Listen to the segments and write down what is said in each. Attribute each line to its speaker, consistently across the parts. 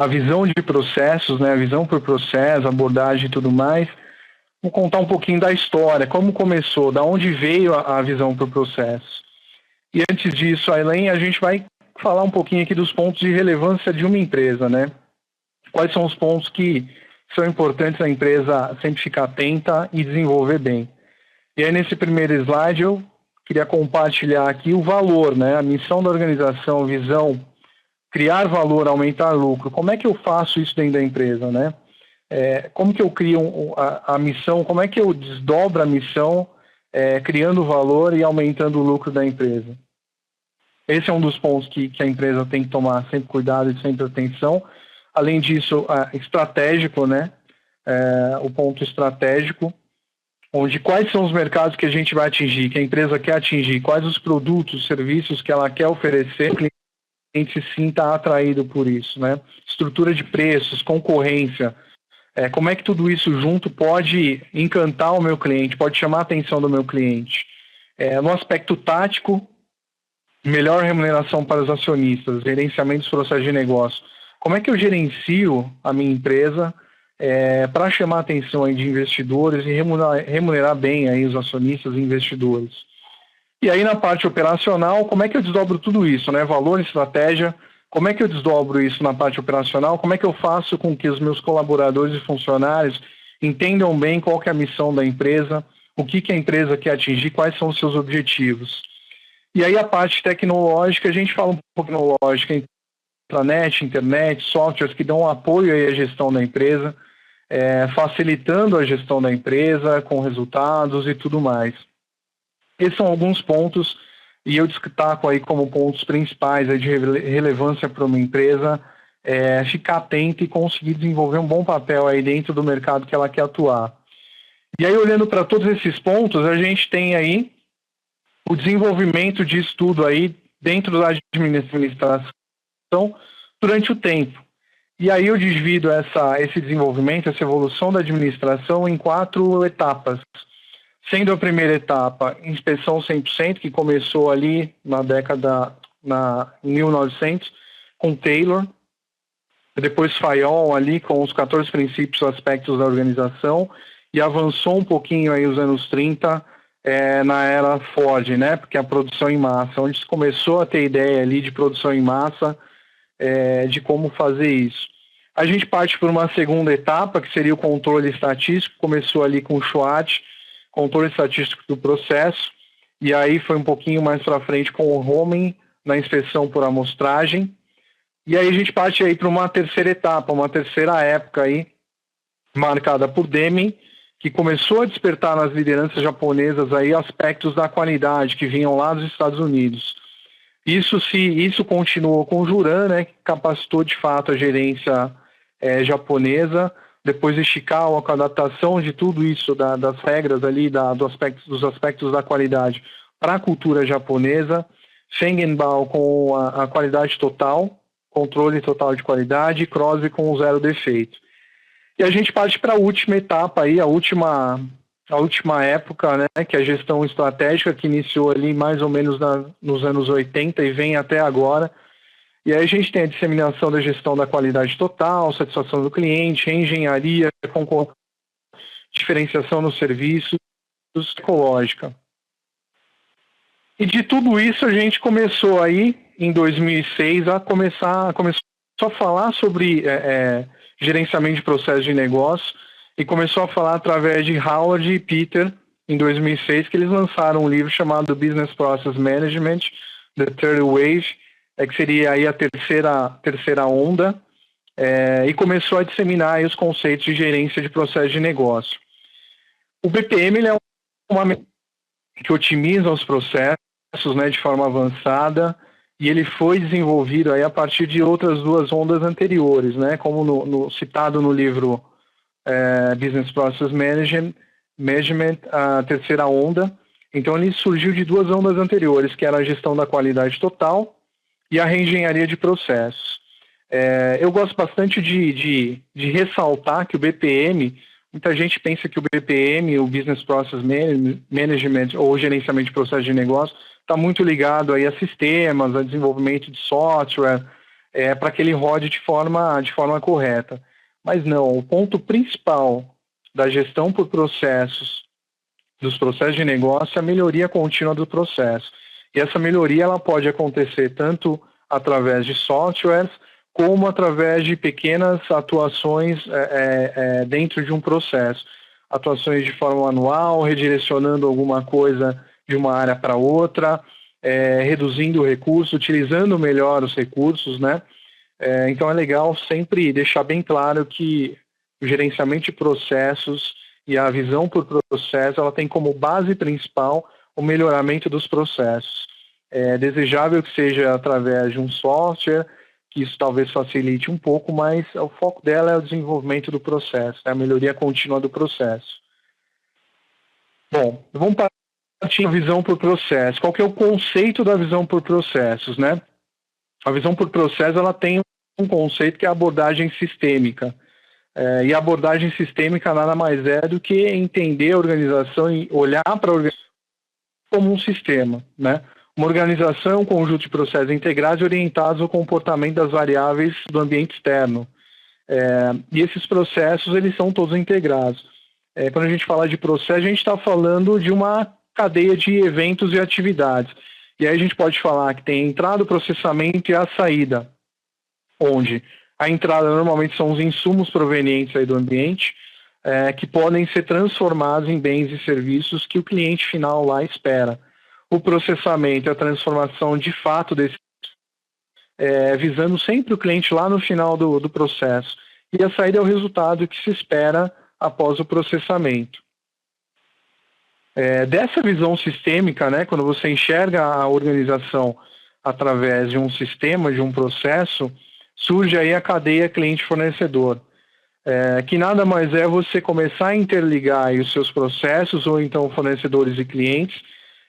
Speaker 1: a visão de processos, né, a visão por processo, abordagem e tudo mais. Vou contar um pouquinho da história, como começou, da onde veio a visão por processo. E antes disso, Aileen, a gente vai falar um pouquinho aqui dos pontos de relevância de uma empresa, né? Quais são os pontos que são importantes a empresa sempre ficar atenta e desenvolver bem. E aí, nesse primeiro slide, eu queria compartilhar aqui o valor, né? A missão da organização, visão, criar valor, aumentar lucro. Como é que eu faço isso dentro da empresa, né? Como que eu crio a missão, como é que eu desdobro a missão, criando valor e aumentando o lucro da empresa? Esse é um dos pontos que a empresa tem que tomar sempre cuidado e sempre atenção. Além disso, estratégico, né? O ponto estratégico, onde quais são os mercados que a gente vai atingir, que a empresa quer atingir, quais os produtos, serviços que ela quer oferecer, que o cliente se sinta atraído por isso, né? Estrutura de preços, concorrência, como é que tudo isso junto pode encantar o meu cliente, pode chamar a atenção do meu cliente. No aspecto tático, melhor remuneração para os acionistas, gerenciamento dos processos de negócio. Como é que eu gerencio a minha empresa para chamar a atenção aí de investidores e remunerar bem aí os acionistas e investidores? E aí na parte operacional, como é que eu desdobro tudo isso, né? Valor e estratégia, como é que eu desdobro isso na parte operacional? Como é que eu faço com que os meus colaboradores e funcionários entendam bem qual que é a missão da empresa, o que a empresa quer atingir, quais são os seus objetivos? E aí a parte tecnológica, a gente fala um pouco tecnológica, intranet, internet, softwares que dão apoio aí à gestão da empresa, facilitando a gestão da empresa com resultados e tudo mais. Esses são alguns pontos e eu destaco aí como pontos principais aí de relevância para uma empresa, ficar atenta e conseguir desenvolver um bom papel aí dentro do mercado que ela quer atuar. E aí, olhando para todos esses pontos, a gente tem aí o desenvolvimento de estudo aí dentro da administração durante o tempo. E aí eu divido esse desenvolvimento, essa evolução da administração em 4 etapas. Sendo a primeira etapa, inspeção 100%, que começou ali em 1900, com Taylor. Depois Fayol ali com os 14 princípios e aspectos da organização. E avançou um pouquinho aí os anos 30, na era Ford, né? Porque a produção em massa, onde se começou a ter ideia ali de produção em massa, de como fazer isso. A gente parte por uma segunda etapa, que seria o controle estatístico, começou ali com o Schwartz, controle estatístico do processo, e aí foi um pouquinho mais para frente com o Hohmann, na inspeção por amostragem, e aí a gente parte aí para uma terceira etapa, uma terceira época aí, marcada por Deming, que começou a despertar nas lideranças japonesas aí aspectos da qualidade que vinham lá dos Estados Unidos. Isso continuou com o Juran, né, que capacitou de fato a gerência japonesa, depois de Ishikawa com a adaptação de tudo isso, das regras ali, dos aspectos da qualidade para a cultura japonesa, Fengenbaum com a qualidade total, controle total de qualidade, e Crosby com o zero defeito. E a gente parte para a última etapa aí, a última época, né, que é a gestão estratégica, que iniciou ali mais ou menos nos anos 80 e vem até agora. E aí a gente tem a disseminação da gestão da qualidade total, satisfação do cliente, engenharia, diferenciação nos serviços, ecológica. E de tudo isso a gente começou aí, em 2006, começou a falar sobre gerenciamento de processos de negócio e começou a falar através de Howard e Peter, em 2006, que eles lançaram um livro chamado Business Process Management, The Third Wave, que seria aí a terceira onda, e começou a disseminar aí os conceitos de gerência de processos de negócio. O BPM ele é uma que otimiza os processos, né, de forma avançada, e ele foi desenvolvido aí a partir de outras 2 ondas anteriores, né, como citado no livro Business Process Management, a terceira onda. Então ele surgiu de 2 ondas anteriores, que era a gestão da qualidade total e a reengenharia de processos. Eu gosto bastante de ressaltar que o BPM, muita gente pensa que o BPM, o Business Process Management ou gerenciamento de processos de negócio, está muito ligado aí a sistemas, a desenvolvimento de software, para que ele rode de forma correta. Mas não, o ponto principal da gestão por processos, dos processos de negócio, é a melhoria contínua do processo. E essa melhoria ela pode acontecer tanto através de softwares, como através de pequenas atuações dentro de um processo. Atuações de forma manual, redirecionando alguma coisa de uma área para outra, reduzindo o recurso, utilizando melhor os recursos, né? Então é legal sempre deixar bem claro que o gerenciamento de processos e a visão por processo, ela tem como base principal o melhoramento dos processos. É desejável que seja através de um software, que isso talvez facilite um pouco, mas o foco dela é o desenvolvimento do processo, né? A melhoria contínua do processo. Bom, vamos partir da visão por processo. Qual que é o conceito da visão por processos, né? A visão por processo, ela tem um conceito que é a abordagem sistêmica. E a abordagem sistêmica nada mais é do que entender a organização e olhar para a organização como um sistema, né? Uma organização é um conjunto de processos integrados e orientados ao comportamento das variáveis do ambiente externo. E esses processos, eles são todos integrados. Quando a gente fala de processo, a gente está falando de uma cadeia de eventos e atividades. E aí a gente pode falar que tem a entrada, o processamento e a saída, onde a entrada normalmente são os insumos provenientes aí do ambiente, que podem ser transformados em bens e serviços que o cliente final lá espera. O processamento é a transformação de fato desse, visando sempre o cliente lá no final do processo. E a saída é o resultado que se espera após o processamento. Dessa visão sistêmica, né, quando você enxerga a organização através de um sistema, de um processo, surge aí a cadeia cliente-fornecedor, que nada mais é você começar a interligar aí os seus processos, ou então fornecedores e clientes,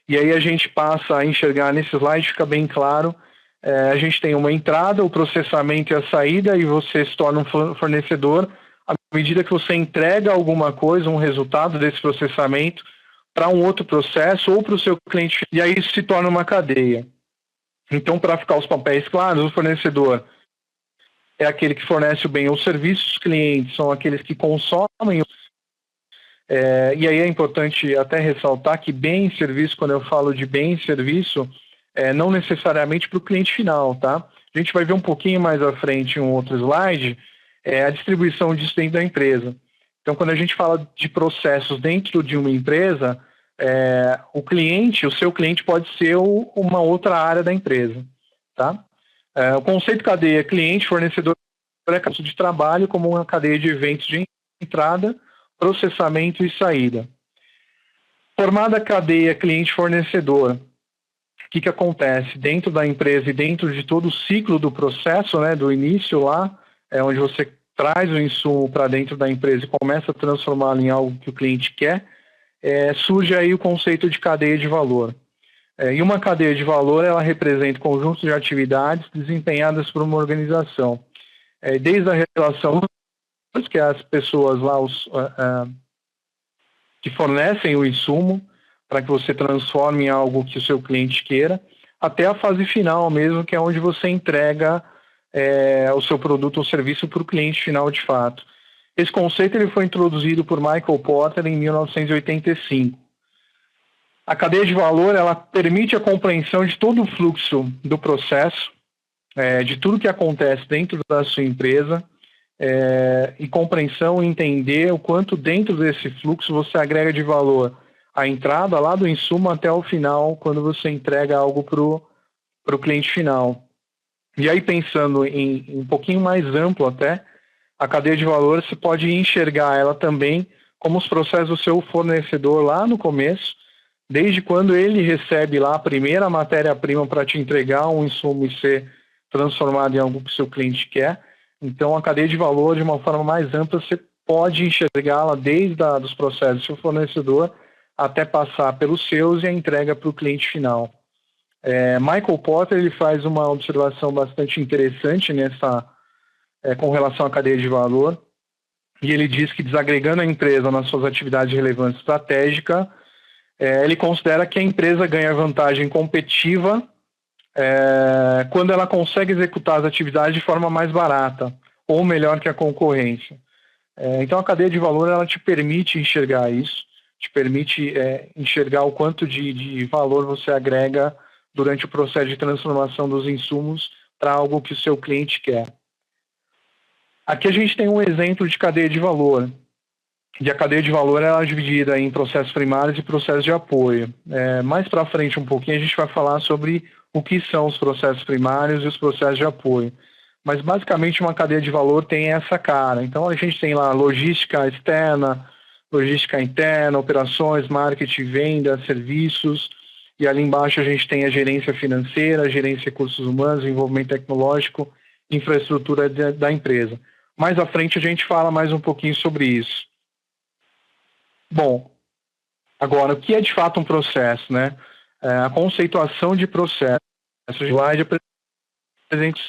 Speaker 1: e aí a gente passa a enxergar nesse slide, fica bem claro, a gente tem uma entrada, o processamento e a saída, e você se torna um fornecedor à medida que você entrega alguma coisa, um resultado desse processamento, para um outro processo ou para o seu cliente, e aí isso se torna uma cadeia. Então, para ficar os papéis claros, o fornecedor é aquele que fornece o bem ou serviço, os clientes são aqueles que consomem. E aí é importante até ressaltar que bem e serviço, quando eu falo de bem e serviço, não necessariamente para o cliente final, tá? A gente vai ver um pouquinho mais à frente em um outro slide, a distribuição disso dentro da empresa. Então, quando a gente fala de processos dentro de uma empresa, o seu cliente pode ser uma outra área da empresa, tá? O conceito cadeia cliente, fornecedor é caso de trabalho como uma cadeia de eventos de entrada, processamento e saída. Formada a cadeia cliente-fornecedor, o que acontece? Dentro da empresa e dentro de todo o ciclo do processo, né, do início lá, onde você traz o insumo para dentro da empresa e começa a transformá-lo em algo que o cliente quer, surge aí o conceito de cadeia de valor. E uma cadeia de valor, ela representa conjuntos de atividades desempenhadas por uma organização. Desde a relação que as pessoas lá que fornecem o insumo para que você transforme em algo que o seu cliente queira, até a fase final mesmo, que é onde você entrega o seu produto ou serviço para o cliente final de fato. Esse conceito ele foi introduzido por Michael Porter em 1985. A cadeia de valor ela permite a compreensão de todo o fluxo do processo, de tudo que acontece dentro da sua empresa, e compreensão e entender o quanto dentro desse fluxo você agrega de valor a entrada lá do insumo até o final, quando você entrega algo para o cliente final. E aí, pensando em um pouquinho mais amplo até, a cadeia de valor você pode enxergar ela também como os processos do seu fornecedor lá no começo, desde quando ele recebe lá a primeira matéria-prima para te entregar um insumo e ser transformado em algo que o seu cliente quer. Então, a cadeia de valor, de uma forma mais ampla, você pode enxergá-la desde os processos do seu fornecedor até passar pelos seus e a entrega para o cliente final. Michael Porter ele faz uma observação bastante interessante com relação à cadeia de valor, e ele diz que desagregando a empresa nas suas atividades de relevância estratégica, ele considera que a empresa ganha vantagem competitiva quando ela consegue executar as atividades de forma mais barata ou melhor que a concorrência. Então, a cadeia de valor ela te permite enxergar isso, te permite enxergar o quanto de valor você agrega durante o processo de transformação dos insumos para algo que o seu cliente quer. Aqui a gente tem um exemplo de cadeia de valor. E a cadeia de valor ela é dividida em processos primários e processos de apoio. Mais para frente um pouquinho a gente vai falar sobre o que são os processos primários e os processos de apoio. Mas basicamente uma cadeia de valor tem essa cara. Então a gente tem lá logística externa, logística interna, operações, marketing, venda, serviços. E ali embaixo a gente tem a gerência financeira, a gerência de recursos humanos, desenvolvimento tecnológico, infraestrutura da empresa. Mais à frente a gente fala mais um pouquinho sobre isso. Bom, agora, o que é de fato um processo, né? A conceituação de processo, slide presentes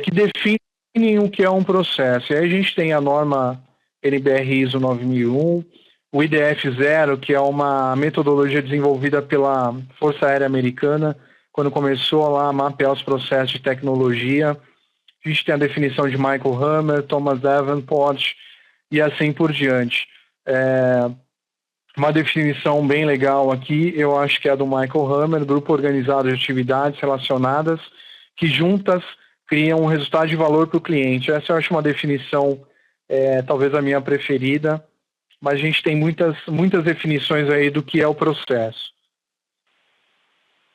Speaker 1: que definem o que é um processo. E aí a gente tem a norma NBR ISO 9001, o IDF-0, que é uma metodologia desenvolvida pela Força Aérea Americana, quando começou lá a mapear os processos de tecnologia. A gente tem a definição de Michael Hammer, Thomas Davenport e assim por diante. Uma definição bem legal aqui, eu acho que é a do Michael Hammer, grupo organizado de atividades relacionadas que juntas criam um resultado de valor para o cliente. Essa eu acho uma definição, talvez a minha preferida, mas a gente tem muitas definições aí do que é o processo.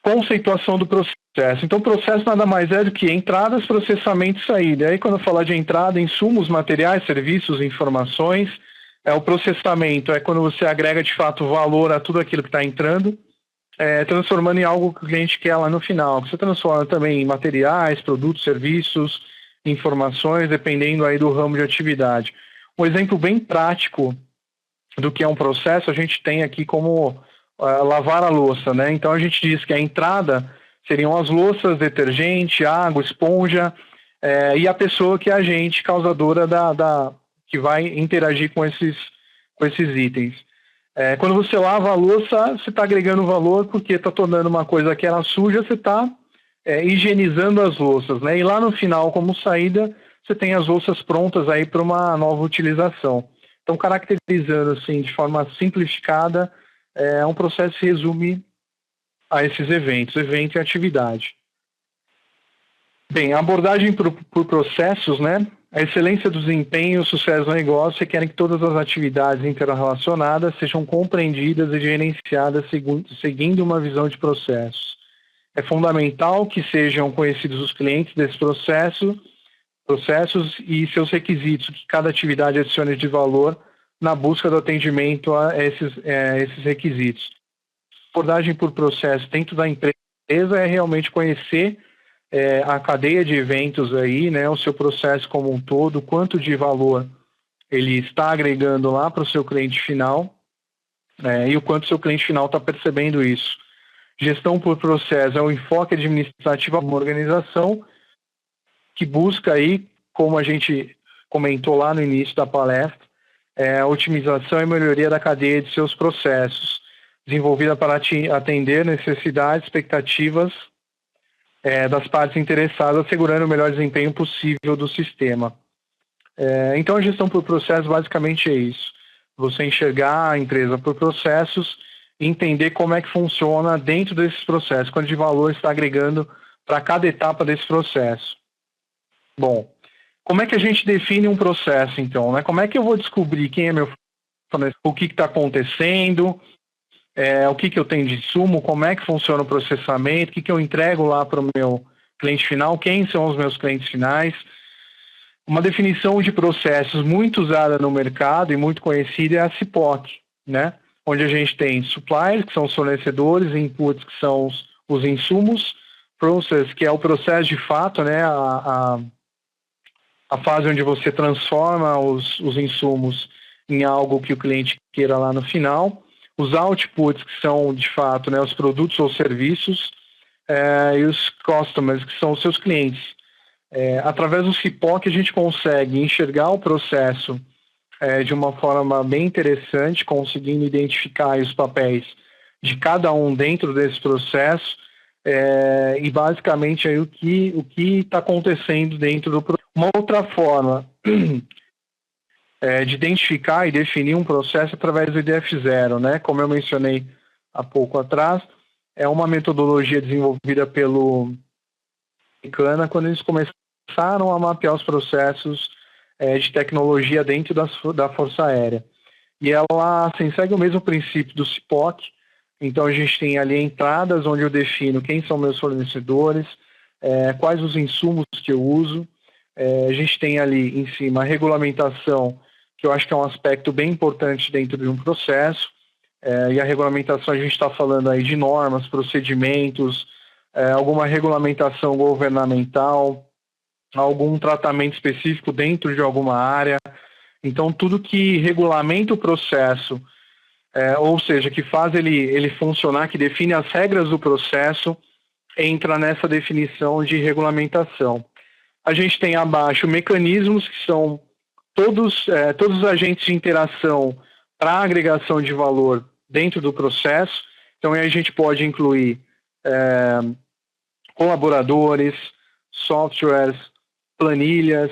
Speaker 1: Conceituação do processo. Então, o processo nada mais é do que entradas, processamento e saída. Aí, quando eu falar de entrada, insumos, materiais, serviços, informações, o processamento é quando você agrega, de fato, valor a tudo aquilo que está entrando, transformando em algo que o cliente quer lá no final. Você transforma também em materiais, produtos, serviços, informações, dependendo aí do ramo de atividade. Um exemplo bem prático do que é um processo, a gente tem aqui como lavar a louça, né? Então, a gente diz que a entrada seriam as louças, detergente, água, esponja, e a pessoa que é agente causadora que vai interagir com esses itens. Quando você lava a louça, você está agregando valor porque está tornando uma coisa que era suja, você está higienizando as louças, né? E lá no final, como saída, você tem as louças prontas aí para uma nova utilização. Então, caracterizando assim de forma simplificada, um processo se resume a esses eventos, evento e atividade. Bem, a abordagem por processos, né? A excelência do desempenho e o sucesso do negócio requerem que todas as atividades interrelacionadas sejam compreendidas e gerenciadas seguindo uma visão de processos. É fundamental que sejam conhecidos os clientes desses processos e seus requisitos, que cada atividade adicione de valor na busca do atendimento a esses requisitos. A abordagem por processo dentro da empresa é realmente conhecer a cadeia de eventos aí, né, o seu processo como um todo, quanto de valor ele está agregando lá para o seu cliente final, e o quanto o seu cliente final está percebendo isso. Gestão por processo é o enfoque administrativo de uma organização que busca aí, como a gente comentou lá no início da palestra, a otimização e melhoria da cadeia de seus processos, desenvolvida para atender necessidades, expectativas das partes interessadas, assegurando o melhor desempenho possível do sistema. Então, a gestão por processo basicamente é isso. Você enxergar a empresa por processos e entender como é que funciona dentro desses processos, quanto de valor está agregando para cada etapa desse processo. Bom, como é que a gente define um processo, então, né? Como é que eu vou descobrir quem é meu fornecedor, o que está acontecendo, o que eu tenho de insumo, como é que funciona o processamento, o que eu entrego lá para o meu cliente final, quem são os meus clientes finais. Uma definição de processos muito usada no mercado e muito conhecida é a CIPOC, né? Onde a gente tem suppliers, que são os fornecedores, inputs, que são os insumos, process, que é o processo de fato, né? A fase onde você transforma os insumos em algo que o cliente queira lá no final. Os outputs, que são, de fato, né, os produtos ou serviços, e os customers, que são os seus clientes. Através do CIPOC, a gente consegue enxergar o processo de uma forma bem interessante, conseguindo identificar os papéis de cada um dentro desse processo, e basicamente aí o que está acontecendo dentro do processo. Uma outra forma de identificar e definir um processo através do IDF0, né? Como eu mencionei há pouco atrás, é uma metodologia desenvolvida pelo americana quando eles começaram a mapear os processos de tecnologia dentro da Força Aérea. E ela assim, segue o mesmo princípio do CIPOC. Então a gente tem ali entradas onde eu defino quem são meus fornecedores, quais os insumos que eu uso. A gente tem ali em cima a regulamentação, que eu acho que é um aspecto bem importante dentro de um processo. E a regulamentação, a gente está falando aí de normas, procedimentos, alguma regulamentação governamental, algum tratamento específico dentro de alguma área. Então, tudo que regulamenta o processo, ou seja, que faz ele funcionar, que define as regras do processo, entra nessa definição de regulamentação. A gente tem abaixo mecanismos, que são todos os agentes de interação para agregação de valor dentro do processo. Então, aí a gente pode incluir colaboradores, softwares, planilhas,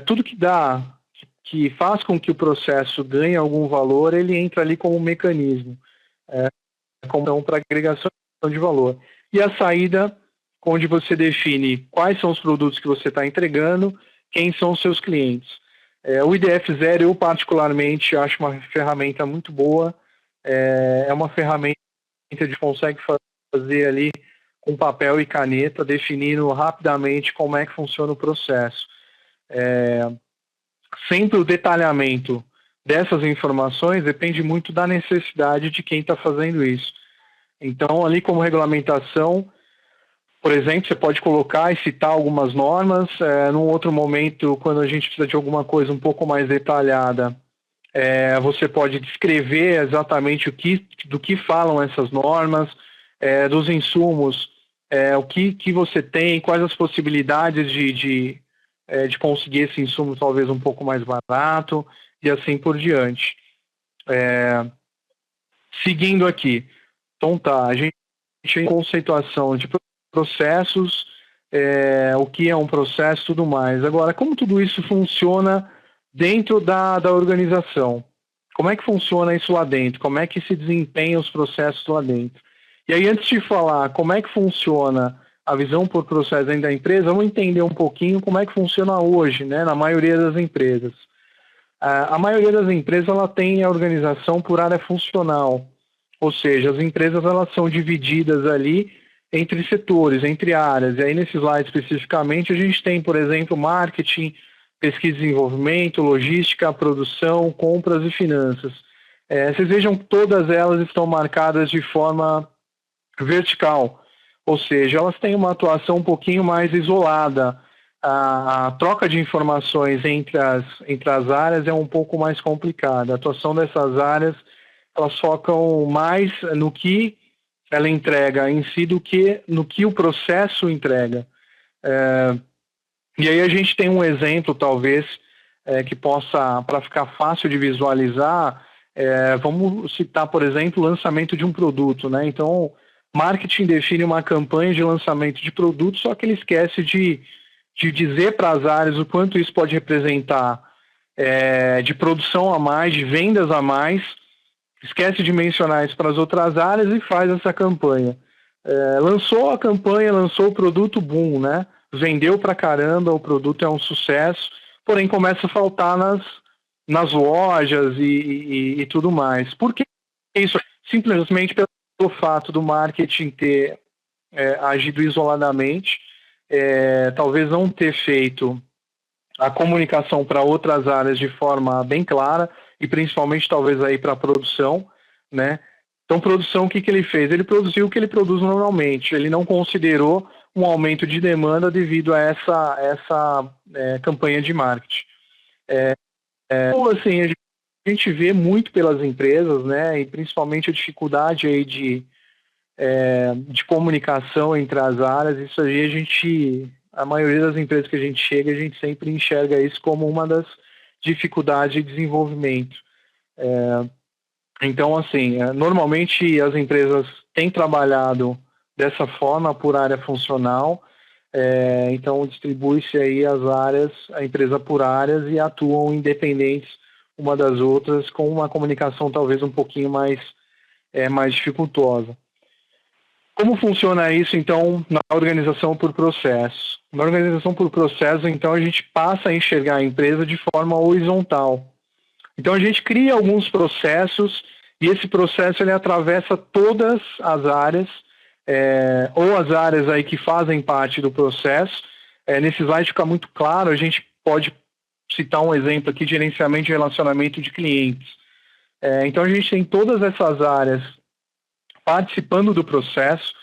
Speaker 1: tudo que faz com que o processo ganhe algum valor, ele entra ali como um mecanismo, como para agregação de valor. E a saída, onde você define quais são os produtos que você está entregando, quem são os seus clientes. O IDF0, eu particularmente acho uma ferramenta muito boa, é uma ferramenta que a gente consegue fazer ali com papel e caneta, definindo rapidamente como é que funciona o processo. Sempre o detalhamento dessas informações depende muito da necessidade de quem está fazendo isso. Então, ali como regulamentação, por exemplo, você pode colocar e citar algumas normas. Num outro momento, quando a gente precisa de alguma coisa um pouco mais detalhada, você pode descrever exatamente do que falam essas normas, dos insumos, o que você tem, quais as possibilidades de conseguir esse insumo talvez um pouco mais barato e assim por diante. Seguindo aqui, então tá, a gente tem conceituação de processos, o que é um processo e tudo mais. Agora, como tudo isso funciona dentro da organização? Como é que funciona isso lá dentro? Como é que se desempenham os processos lá dentro? E aí, antes de falar como é que funciona a visão por processo dentro da empresa, vamos entender um pouquinho como é que funciona hoje, né, na maioria das empresas. A maioria das empresas ela tem a organização por área funcional, ou seja, as empresas elas são divididas ali entre setores, entre áreas. E aí, nesse slide especificamente, a gente tem, por exemplo, marketing, pesquisa e desenvolvimento, logística, produção, compras e finanças. Vocês vejam que todas elas estão marcadas de forma vertical, ou seja, elas têm uma atuação um pouquinho mais isolada. A troca de informações entre as áreas é um pouco mais complicada. A atuação dessas áreas, elas focam mais no que ela entrega em si do que no que o processo entrega. E aí a gente tem um exemplo, talvez, que possa, para ficar fácil de visualizar, vamos citar, por exemplo, o lançamento de um produto, né? Então, marketing define uma campanha de lançamento de produto, só que ele esquece de dizer para as áreas o quanto isso pode representar de produção a mais, de vendas a mais, esquece de mencionar isso para as outras áreas e faz essa campanha. Lançou a campanha, lançou o produto, boom, né? Vendeu pra caramba, o produto é um sucesso, porém começa a faltar nas lojas e tudo mais. Por que isso? Simplesmente pelo fato do marketing ter agido isoladamente, talvez não ter feito a comunicação para outras áreas de forma bem clara, e principalmente talvez aí para a produção, né? Então, produção, o que ele fez? Ele produziu o que ele produz normalmente, ele não considerou um aumento de demanda devido a essa campanha de marketing. Assim, a gente vê muito pelas empresas, né, e principalmente a dificuldade aí de comunicação entre as áreas. Isso aí a maioria das empresas que a gente chega, a gente sempre enxerga isso como uma das dificuldades de desenvolvimento. Então, assim, normalmente as empresas têm trabalhado dessa forma por área funcional. Então distribui-se aí as áreas, a empresa por áreas, e atuam independentes uma das outras, com uma comunicação talvez um pouquinho mais dificultosa. Como funciona isso, então, na organização por processo? Na organização por processo, então, a gente passa a enxergar a empresa de forma horizontal. Então, a gente cria alguns processos, e esse processo ele atravessa todas as áreas, ou as áreas aí que fazem parte do processo. Nesse slide fica muito claro, a gente pode citar um exemplo aqui de gerenciamento e relacionamento de clientes. Então, a gente tem todas essas áreas participando do processo: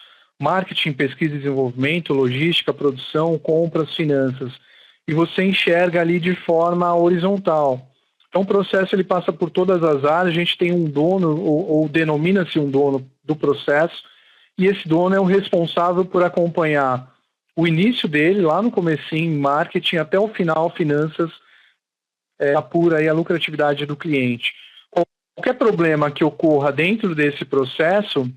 Speaker 1: marketing, pesquisa e desenvolvimento, logística, produção, compras, finanças. E você enxerga ali de forma horizontal. Então, o processo ele passa por todas as áreas, a gente tem um dono, ou denomina-se um dono do processo, e esse dono é o responsável por acompanhar o início dele, lá no comecinho, marketing, até o final, finanças, apura aí a lucratividade do cliente. Qualquer problema que ocorra dentro desse processo,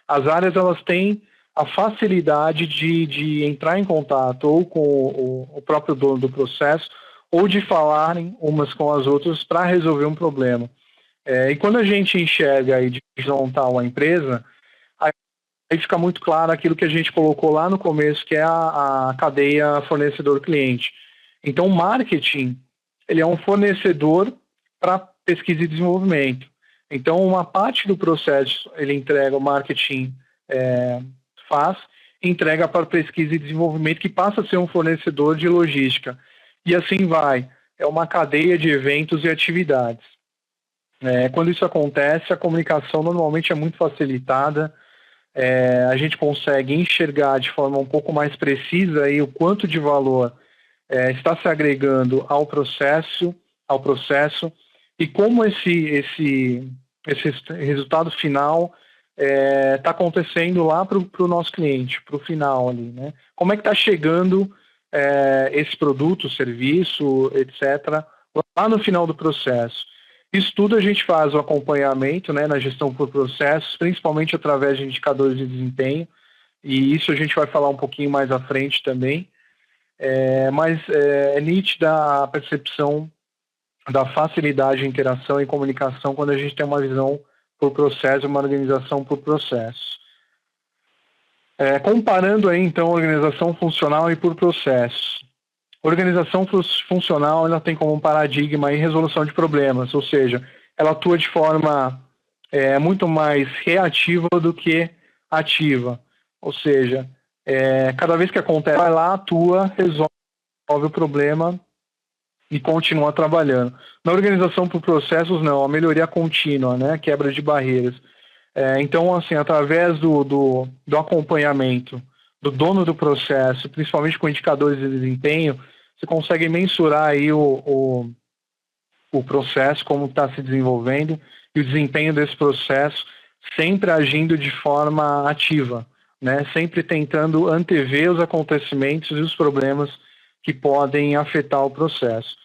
Speaker 1: as áreas elas têm a facilidade de entrar em contato ou com o próprio dono do processo, ou de falarem umas com as outras para resolver um problema. E quando a gente enxerga aí de horizontal a empresa, aí fica muito claro aquilo que a gente colocou lá no começo, que é a cadeia fornecedor-cliente. Então, o marketing ele é um fornecedor para pesquisa e desenvolvimento. Então, uma parte do processo ele entrega, o marketing entrega para pesquisa e desenvolvimento, que passa a ser um fornecedor de logística. E assim vai. É uma cadeia de eventos e atividades. Quando isso acontece, a comunicação normalmente é muito facilitada. A gente consegue enxergar de forma um pouco mais precisa aí o quanto de valor está se agregando ao processo, e como esse resultado final está acontecendo lá para o nosso cliente, para o final ali, né? Como é que está chegando esse produto, serviço, etc., lá no final do processo. Isso tudo a gente faz o acompanhamento, né, na gestão por processos, principalmente através de indicadores de desempenho, e isso a gente vai falar um pouquinho mais à frente também, mas é nítida a percepção da facilidade de interação e comunicação quando a gente tem uma visão por processo, uma organização por processo. Comparando aí, então, organização funcional e por processo. Organização funcional ela tem como paradigma aí resolução de problemas, ou seja, ela atua de forma muito mais reativa do que ativa. Ou seja, cada vez que acontece, vai lá, atua, resolve o problema e continua trabalhando. Na organização por processos, não, a melhoria contínua, né, quebra de barreiras. Então, assim, através do acompanhamento do dono do processo, principalmente com indicadores de desempenho, você consegue mensurar aí o processo, como está se desenvolvendo, e o desempenho desse processo, sempre agindo de forma ativa, né? Sempre tentando antever os acontecimentos e os problemas que podem afetar o processo.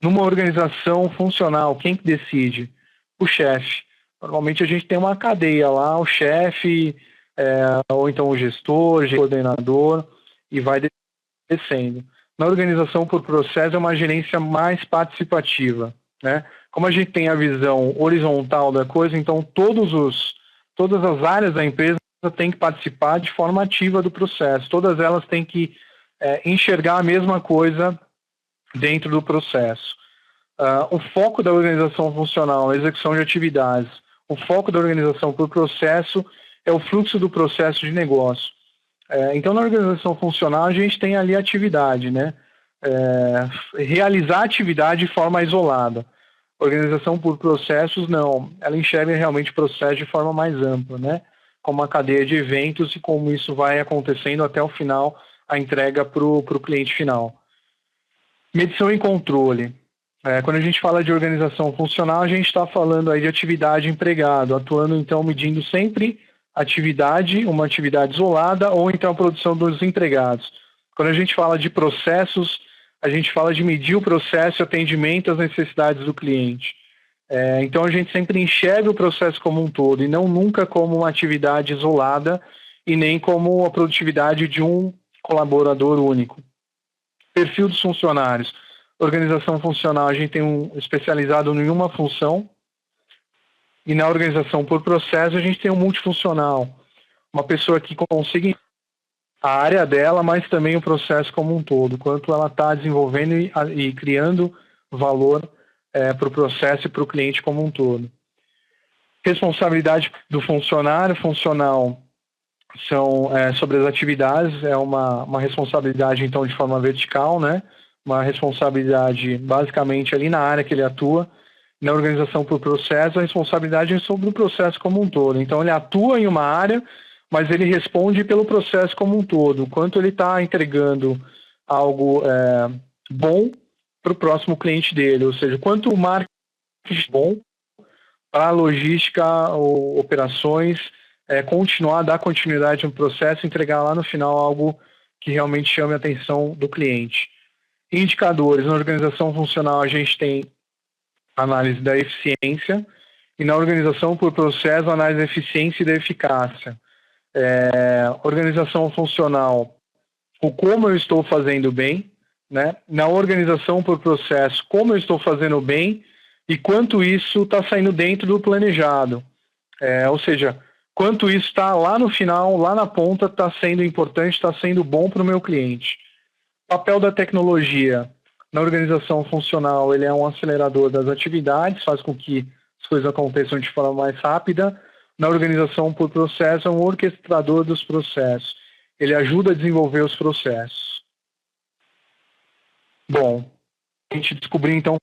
Speaker 1: Numa organização funcional, quem que decide? O chefe. Normalmente a gente tem uma cadeia lá, o chefe, ou então o gestor, o coordenador, e vai descendo. Na organização por processo é uma gerência mais participativa, né? Como a gente tem a visão horizontal da coisa, então todas as áreas da empresa têm que participar de forma ativa do processo, todas elas têm que enxergar a mesma coisa dentro do processo. O foco da organização funcional é a execução de atividades. O foco da organização por processo é o fluxo do processo de negócio. Então, na organização funcional, a gente tem ali atividade, né? Realizar atividade de forma isolada. Organização por processos, não. Ela enxerga realmente o processo de forma mais ampla, né? Como uma cadeia de eventos e como isso vai acontecendo até o final, a entrega para o cliente final. Medição e controle. Quando a gente fala de organização funcional, a gente está falando aí de atividade empregado, atuando então medindo sempre uma atividade isolada, ou então a produção dos empregados. Quando a gente fala de processos, a gente fala de medir o processo e atendimento às necessidades do cliente. Então a gente sempre enxerga o processo como um todo e não nunca como uma atividade isolada e nem como a produtividade de um colaborador único. Perfil dos funcionários. Organização funcional, a gente tem um especializado em uma função, e na organização por processo a gente tem um multifuncional, uma pessoa que consiga a área dela, mas também o processo como um todo, quanto ela está desenvolvendo e criando valor para o processo e para o cliente como um todo. Responsabilidade do funcionário funcional são sobre as atividades, é uma responsabilidade então de forma vertical, né? Uma responsabilidade basicamente ali na área que ele atua. Na organização por processo, a responsabilidade é sobre o processo como um todo. Então ele atua em uma área, mas ele responde pelo processo como um todo. Quanto ele está entregando algo bom para o próximo cliente dele, ou seja, quanto o marketing é bom para a logística ou operações, continuar, dar continuidade no processo, entregar lá no final algo que realmente chame a atenção do cliente. Indicadores. Na organização funcional, a gente tem análise da eficiência e na organização por processo, análise da eficiência e da eficácia. Organização funcional, o como eu estou fazendo bem, né? Na organização por processo, como eu estou fazendo bem e quanto isso está saindo dentro do planejado. Ou seja, quanto isso está lá no final, lá na ponta, está sendo importante, está sendo bom para o meu cliente. Papel da tecnologia na organização funcional, ele é um acelerador das atividades, faz com que as coisas aconteçam de forma mais rápida. Na organização por processo, é um orquestrador dos processos. Ele ajuda a desenvolver os processos. Bom, a gente descobriu então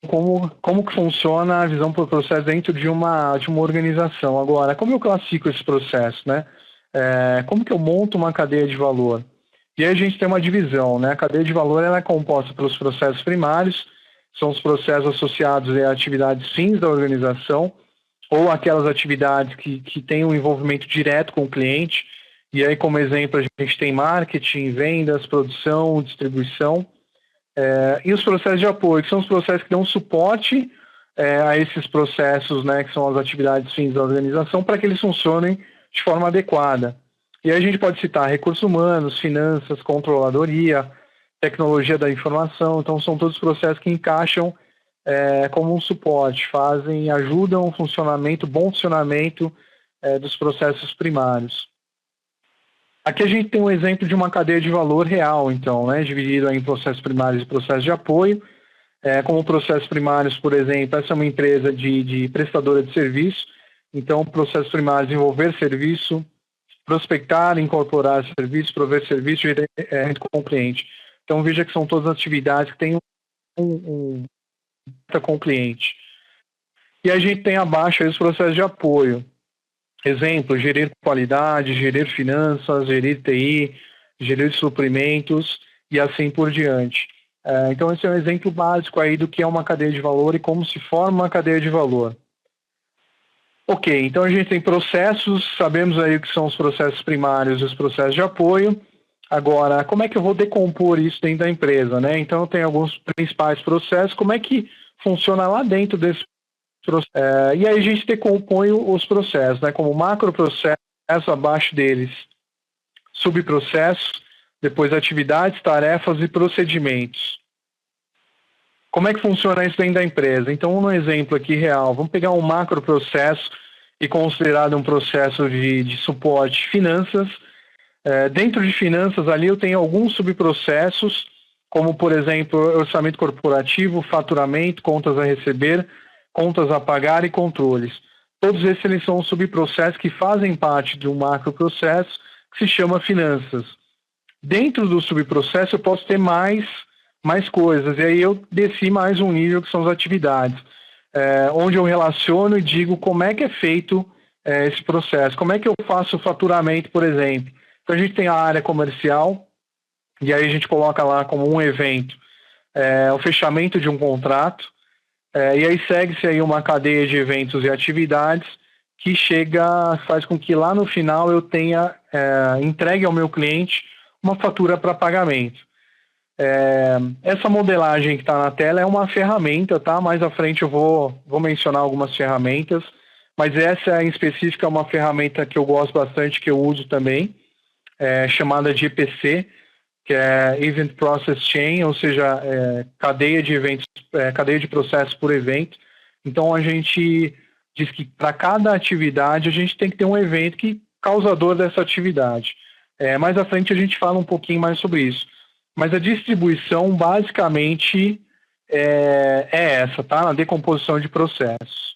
Speaker 1: como que funciona a visão por processo dentro de uma organização. Agora, como eu classifico esse processo, né? Como que eu monto uma cadeia de valor? E aí a gente tem uma divisão, né? A cadeia de valor ela é composta pelos processos primários, são os processos associados a atividades fins da organização, ou aquelas atividades que têm um envolvimento direto com o cliente. E aí, como exemplo, a gente tem marketing, vendas, produção, distribuição. E os processos de apoio, que são os processos que dão suporte a esses processos, né, que são as atividades fins da organização, para que eles funcionem de forma adequada. E aí a gente pode citar recursos humanos, finanças, controladoria, tecnologia da informação. Então, são todos os processos que encaixam como um suporte, ajudam o funcionamento, bom funcionamento dos processos primários. Aqui a gente tem um exemplo de uma cadeia de valor real, então, né, dividido em processos primários e processos de apoio. Como processos primários, por exemplo, essa é uma empresa de prestadora de serviço. Então, processos primários, envolver serviço, prospectar, incorporar serviço, prover serviço direto com o cliente. Então, veja que são todas atividades que têm com o cliente. E a gente tem abaixo aí os processos de apoio. Exemplo, gerir qualidade, gerir finanças, gerir TI, gerir suprimentos e assim por diante. Então, esse é um exemplo básico aí do que é uma cadeia de valor e como se forma uma cadeia de valor. Ok, então a gente tem processos, sabemos aí o que são os processos primários e os processos de apoio. Agora, como é que eu vou decompor isso dentro da empresa, né? Então, eu tenho alguns principais processos, como é que funciona lá dentro desse processo? E aí a gente decompõe os processos, né? Como macroprocesso, abaixo deles, subprocessos, depois atividades, tarefas e procedimentos. Como é que funciona isso dentro da empresa? Então, um exemplo aqui real, vamos pegar um macroprocesso e considerado um processo de suporte finanças. Dentro de finanças ali eu tenho alguns subprocessos, como por exemplo, orçamento corporativo, faturamento, contas a receber, contas a pagar e controles. Todos esses eles são subprocessos que fazem parte de um macroprocesso que se chama finanças. Dentro do subprocesso eu posso ter mais coisas, e aí eu desci mais um nível que são as atividades, onde eu relaciono e digo como é que é feito esse processo, como é que eu faço o faturamento, por exemplo. Então a gente tem a área comercial, e aí a gente coloca lá como um evento o fechamento de um contrato, e aí segue-se aí uma cadeia de eventos e atividades que faz com que lá no final eu tenha entregue ao meu cliente uma fatura para pagamento. Essa modelagem que está na tela é uma ferramenta, tá? Mais à frente eu vou mencionar algumas ferramentas, mas essa em específico é uma ferramenta que eu gosto bastante, que eu uso também, chamada de EPC, que é Event Process Chain, ou seja, cadeia de eventos, cadeia de processos por evento. Então a gente diz que para cada atividade a gente tem que ter um evento causador dessa atividade. Mais à frente a gente fala um pouquinho mais sobre isso. Mas a distribuição basicamente é essa, tá? Na decomposição de processos.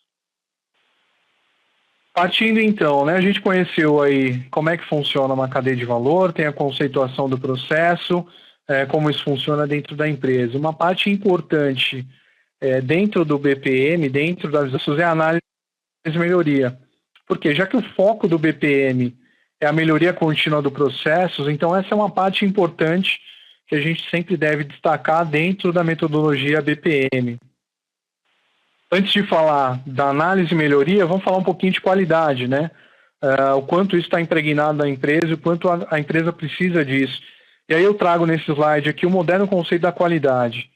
Speaker 1: Partindo então, né, a gente conheceu aí como é que funciona uma cadeia de valor, tem a conceituação do processo, como isso funciona dentro da empresa. Uma parte importante dentro do BPM, dentro das é a análise de melhoria. Porque já que o foco do BPM é a melhoria contínua do processo, então essa é uma parte importante que a gente sempre deve destacar dentro da metodologia BPM. Antes de falar da análise e melhoria, vamos falar um pouquinho de qualidade, né? O quanto isso está impregnado na empresa, o quanto a empresa precisa disso. E aí eu trago nesse slide aqui o moderno conceito da qualidade.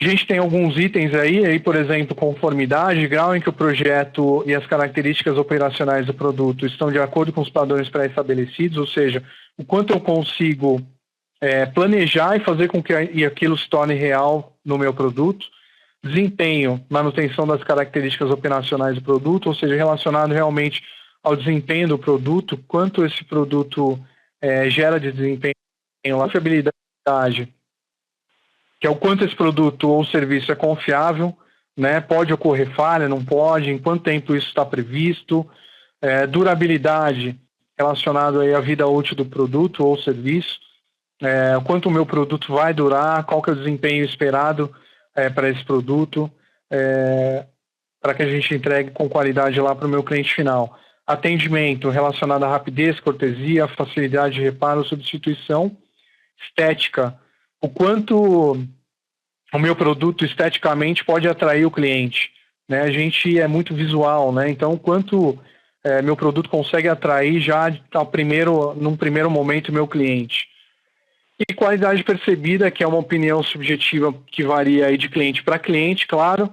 Speaker 1: A gente tem alguns itens aí, por exemplo, conformidade, grau em que o projeto e as características operacionais do produto estão de acordo com os padrões pré-estabelecidos, ou seja, o quanto eu consigo planejar e fazer com que aquilo se torne real no meu produto. Desempenho, manutenção das características operacionais do produto, ou seja, relacionado realmente ao desempenho do produto, quanto esse produto gera de desempenho, a confiabilidade, que é o quanto esse produto ou serviço é confiável, né? Pode ocorrer falha, não pode, em quanto tempo isso está previsto, durabilidade, relacionado aí à vida útil do produto ou serviço, o quanto o meu produto vai durar, qual que é o desempenho esperado para esse produto, para que a gente entregue com qualidade lá para o meu cliente final. Atendimento relacionado à rapidez, cortesia, facilidade de reparo, substituição. Estética, o quanto o meu produto esteticamente pode atrair o cliente, né? A gente é muito visual, né? Então, o quanto meu produto consegue atrair já num primeiro momento o meu cliente. E qualidade percebida, que é uma opinião subjetiva que varia aí de cliente para cliente, claro,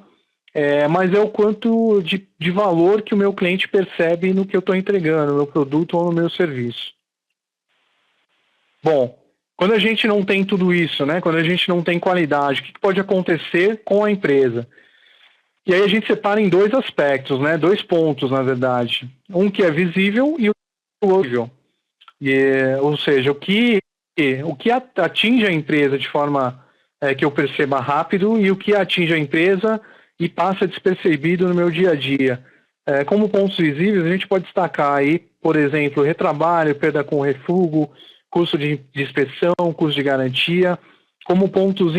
Speaker 1: mas é o quanto de valor que o meu cliente percebe no que eu estou entregando, no meu produto ou no meu serviço. Bom, quando a gente não tem tudo isso, né, quando a gente não tem qualidade, o que pode acontecer com a empresa? E aí a gente separa em dois aspectos, né, dois pontos, na verdade. Um que é visível e o outro. Ou seja, o que atinge a empresa de forma que eu perceba rápido e o que atinge a empresa e passa despercebido no meu dia a dia. Como pontos visíveis, a gente pode destacar aí, por exemplo, retrabalho, perda com refúgio, custo de inspeção, custo de garantia. Como pontos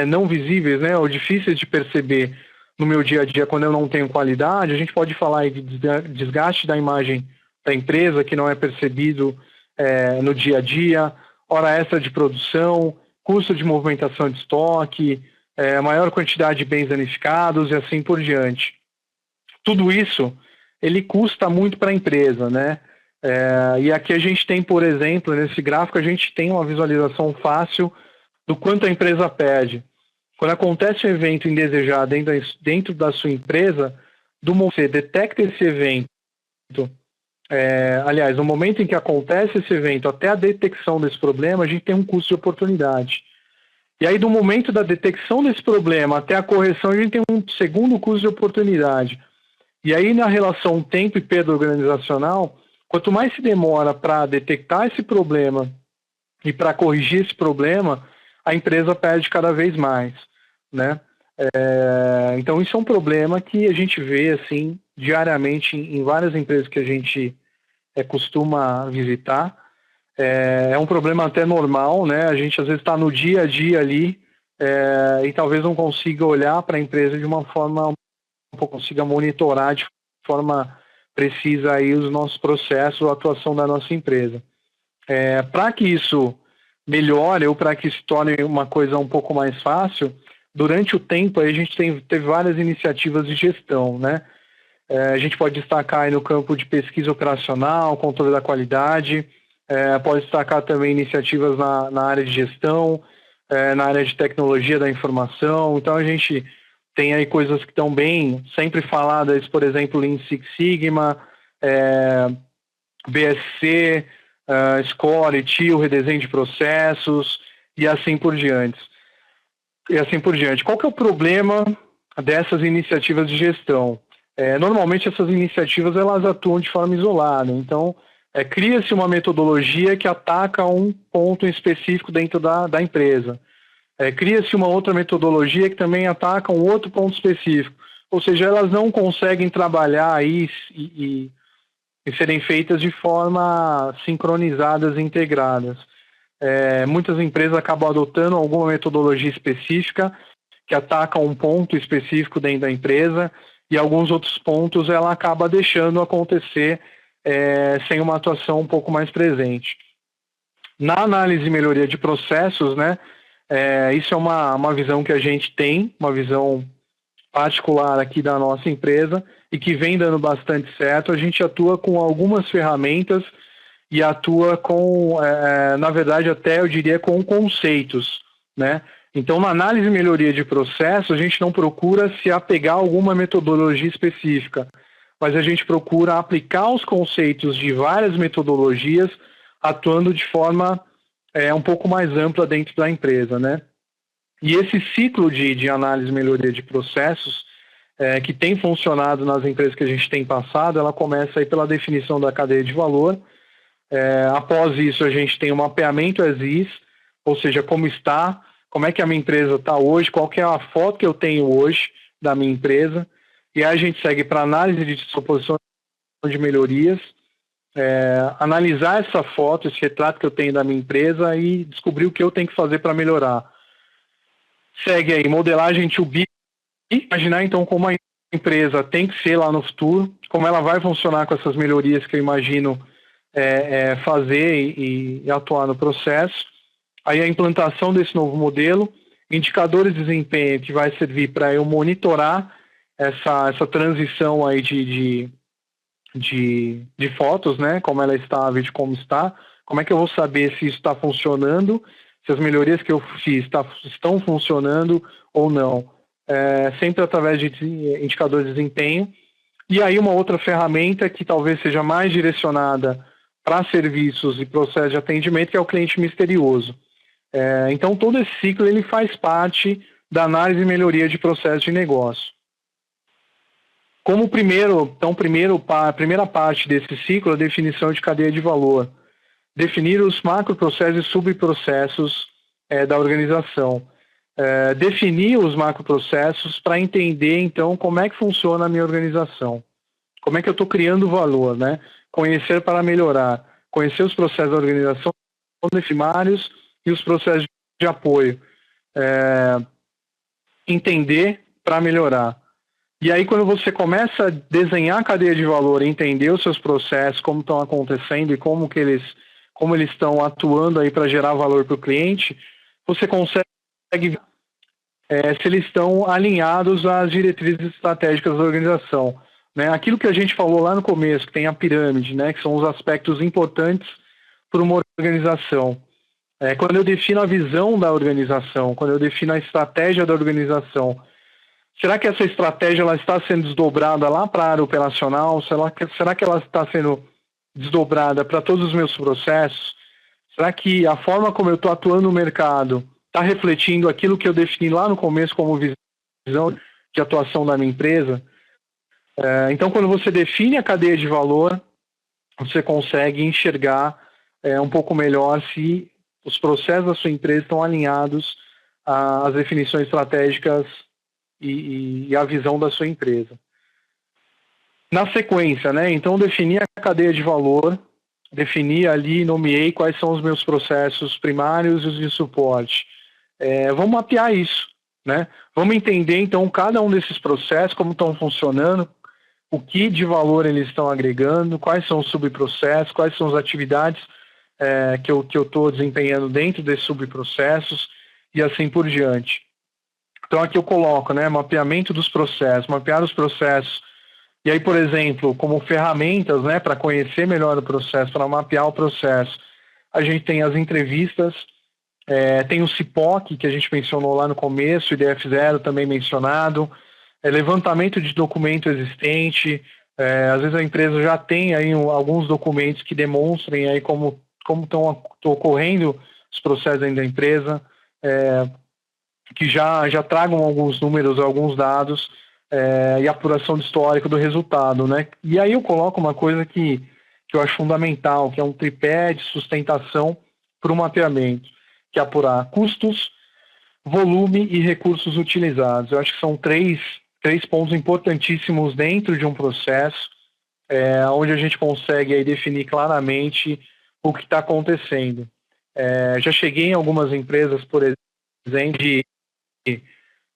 Speaker 1: não visíveis, né, ou difíceis de perceber no meu dia a dia quando eu não tenho qualidade, a gente pode falar aí de desgaste da imagem da empresa que não é percebido no dia a dia, hora extra de produção, custo de movimentação de estoque, maior quantidade de bens danificados e assim por diante. Tudo isso, ele custa muito para a empresa, né? E aqui a gente tem, por exemplo, nesse gráfico, a gente tem uma visualização fácil do quanto a empresa perde. Quando acontece um evento indesejado dentro da sua empresa, você detecta esse evento, aliás, no momento em que acontece esse evento até a detecção desse problema, a gente tem um custo de oportunidade. E aí, do momento da detecção desse problema até a correção, a gente tem um segundo custo de oportunidade. E aí, na relação tempo e perda organizacional, quanto mais se demora para detectar esse problema e para corrigir esse problema, a empresa perde cada vez mais, né? Então, isso é um problema que a gente vê assim diariamente em várias empresas que a gente costuma visitar. É um problema até normal, né? A gente às vezes está no dia a dia ali e talvez não consiga olhar para a empresa de uma forma, consiga monitorar de forma precisa aí os nossos processos, a atuação da nossa empresa. Para que isso melhore ou para que se torne uma coisa um pouco mais fácil, durante o tempo aí a gente teve várias iniciativas de gestão, né? A gente pode destacar aí no campo de pesquisa operacional, controle da qualidade, pode destacar também iniciativas na área de gestão, na área de tecnologia da informação. Então a gente tem aí coisas que estão bem sempre faladas, por exemplo, Lean Six Sigma, BSC, Score, TIL, redesenho de processos e assim por diante. Qual que é o problema dessas iniciativas de gestão? Normalmente essas iniciativas elas atuam de forma isolada, então cria-se uma metodologia que ataca um ponto específico dentro da empresa. Cria-se uma outra metodologia que também ataca um outro ponto específico. Ou seja, elas não conseguem trabalhar aí e serem feitas de forma sincronizadas e integradas. Muitas empresas acabam adotando alguma metodologia específica que ataca um ponto específico dentro da empresa e alguns outros pontos ela acaba deixando acontecer sem uma atuação um pouco mais presente. Na análise e melhoria de processos, né, isso é uma visão que a gente tem, uma visão particular aqui da nossa empresa e que vem dando bastante certo. A gente atua com algumas ferramentas e atua com, na verdade, até eu diria com conceitos, né? Então, na análise e melhoria de processo, a gente não procura se apegar a alguma metodologia específica, mas a gente procura aplicar os conceitos de várias metodologias, atuando de forma um pouco mais ampla dentro da empresa, né? E esse ciclo de análise e melhoria de processos, que tem funcionado nas empresas que a gente tem passado, ela começa aí pela definição da cadeia de valor. Após isso, a gente tem o mapeamento as-is, ou seja, como é que a minha empresa está hoje, qual que é a foto que eu tenho hoje da minha empresa, e aí a gente segue para análise de disposição de melhorias, analisar essa foto, esse retrato que eu tenho da minha empresa e descobrir o que eu tenho que fazer para melhorar. Segue aí, modelagem to be, imaginar então como a empresa tem que ser lá no futuro, como ela vai funcionar com essas melhorias que eu imagino fazer e atuar no processo. Aí a implantação desse novo modelo, indicadores de desempenho que vai servir para eu monitorar essa transição aí de fotos, né? Como ela está, de como está, como é que eu vou saber se isso está funcionando, se as melhorias que eu fiz estão funcionando ou não. Sempre através de indicadores de desempenho. E aí uma outra ferramenta que talvez seja mais direcionada para serviços e processos de atendimento, que é o cliente misterioso. Então todo esse ciclo ele faz parte da análise e melhoria de processos de negócio. Como a primeira parte desse ciclo, a definição de cadeia de valor. Definir os macroprocessos e subprocessos da organização. Definir os macroprocessos para entender, então, como é que funciona a minha organização. Como é que eu estou criando valor, né? Conhecer para melhorar. Conhecer os processos da organização primários e os processos de apoio. Entender para melhorar. E aí, quando você começa a desenhar a cadeia de valor e entender os seus processos, como estão acontecendo e como eles estão atuando aí para gerar valor para o cliente, você consegue ver se eles estão alinhados às diretrizes estratégicas da organização. Né? Aquilo que a gente falou lá no começo, que tem a pirâmide, né? Que são os aspectos importantes para uma organização. Quando eu defino a visão da organização, quando eu defino a estratégia da organização, será que essa estratégia ela está sendo desdobrada lá para a área operacional? Será que ela está sendo desdobrada para todos os meus processos? Será que a forma como eu estou atuando no mercado está refletindo aquilo que eu defini lá no começo como visão de atuação da minha empresa? Então, quando você define a cadeia de valor, você consegue enxergar um pouco melhor se os processos da sua empresa estão alinhados às definições estratégicas e a visão da sua empresa. Na sequência, né? Então, definir a cadeia de valor, definir ali, nomeei quais são os meus processos primários e os de suporte. Vamos mapear isso, né? Vamos entender, então, cada um desses processos, como estão funcionando, o que de valor eles estão agregando, quais são os subprocessos, quais são as atividades que eu estou desempenhando dentro desses subprocessos e assim por diante. Então, aqui eu coloco, né, mapeamento dos processos, mapear os processos. E aí, por exemplo, como ferramentas, né, para conhecer melhor o processo, para mapear o processo, a gente tem as entrevistas, Tem o CIPOC, que a gente mencionou lá no começo, o IDF0 também mencionado, levantamento de documento existente. Às vezes a empresa já tem aí alguns documentos que demonstrem aí como estão ocorrendo os processos dentro da empresa, que já tragam alguns números, alguns dados, e apuração de histórico do resultado, né? E aí eu coloco uma coisa que eu acho fundamental, que é um tripé de sustentação para o mapeamento, que é apurar custos, volume e recursos utilizados. Eu acho que são três pontos importantíssimos dentro de um processo, onde a gente consegue aí definir claramente o que está acontecendo. Já cheguei em algumas empresas, por exemplo,